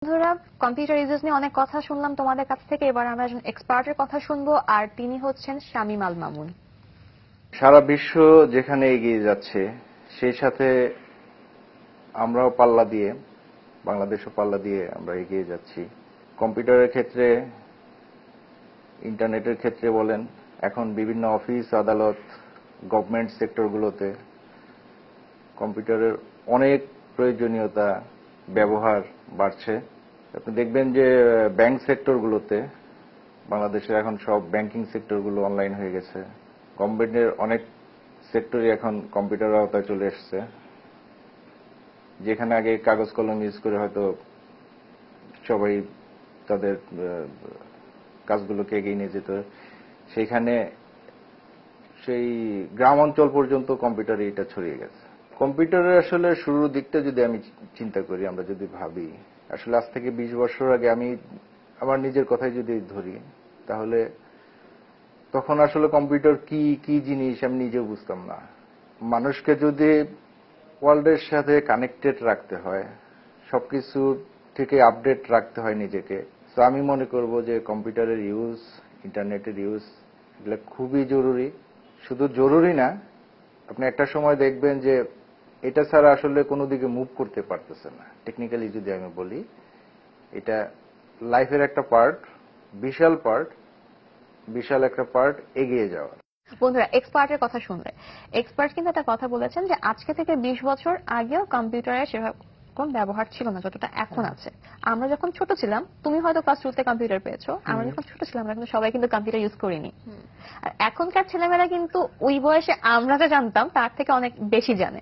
বন্ধুরা, computer uses নিয়ে অনেক কথা শুনলাম তোমাদের কাছ থেকে। এবার আমরা একজন এক্সপার্টের কথা শুনবো, আর তিনি হচ্ছেন শামীম আল মামুন। সারা বিশ্ব যেখানে এগিয়ে যাচ্ছে সেই সাথে আমরাও পাল্লা দিয়ে, বাংলাদেশও পাল্লা দিয়ে আমরা এগিয়ে যাচ্ছি। কম্পিউটারের ক্ষেত্রে, ইন্টারনেটের ক্ষেত্রে বলেন, এখন বিভিন্ন অফিস আদালত, গভর্নমেন্ট সেক্টরগুলোতে কম্পিউটারের অনেক প্রয়োজনীয়তা, ব্যবহার বাড়ছে। আপনি দেখবেন যে ব্যাংক সেক্টরগুলোতে, বাংলাদেশের এখন সব ব্যাংকিং সেক্টরগুলো অনলাইন হয়ে গেছে। গভর্নমেন্টের অনেক সেক্টরই এখন কম্পিউটার আওতায় চলে এসছে। যেখানে আগে কাগজ কলম ইউজ করে হয়তো সবাই তাদের কাজগুলোকে এগিয়ে নিয়ে যেত, সেইখানে সেই গ্রাম অঞ্চল পর্যন্ত কম্পিউটারে এটা ছড়িয়ে গেছে। কম্পিউটারের আসলে শুরুর দিকটা যদি আমি চিন্তা করি, আমরা যদি ভাবি, আসলে আজ থেকে 20 বছর আগে আমি আমার নিজের কথাই যদি ধরি, তাহলে তখন আসলে কম্পিউটার কি কি জিনিস আমি নিজেও বুঝতাম না। মানুষকে যদি ওয়ার্ল্ডের সাথে কানেক্টেড রাখতে হয়, সবকিছু থেকে আপডেট রাখতে হয় নিজেকে, তো আমি মনে করব যে কম্পিউটারের ইউজ, ইন্টারনেটের ইউজ, এগুলো খুবই জরুরি। শুধু জরুরি না, আপনি একটা সময় দেখবেন যে এটা ছাড়া আসলে কোনো দিকে মুভ করতে পারতেছে না। টেকনিক্যালি যদি আমি বলি, এটা লাইফের একটা পার্ট, বিশাল একটা পার্ট এগিয়ে যাওয়া। বন্ধুরা, এক্সপার্টের কথা শুনলে, এক্সপার্ট কিন্তু একটা কথা বলেছেন যে আজকে থেকে 20 বছর আগেও কম্পিউটারের সেরকম ব্যবহার ছিল না যতটা এখন আছে। আমরা যখন ছোট ছিলাম, তুমি হয়তো ক্লাস 2 তে কম্পিউটার পেয়েছো, আমরা যখন ছোট ছিলাম আমরা কিন্তু সবাই কিন্তু কম্পিউটার ইউজ করিনি। আর এখনকার ছেলেমেয়েরা কিন্তু ওই বয়সে আমরা যা জানতাম তার থেকে অনেক বেশি জানে।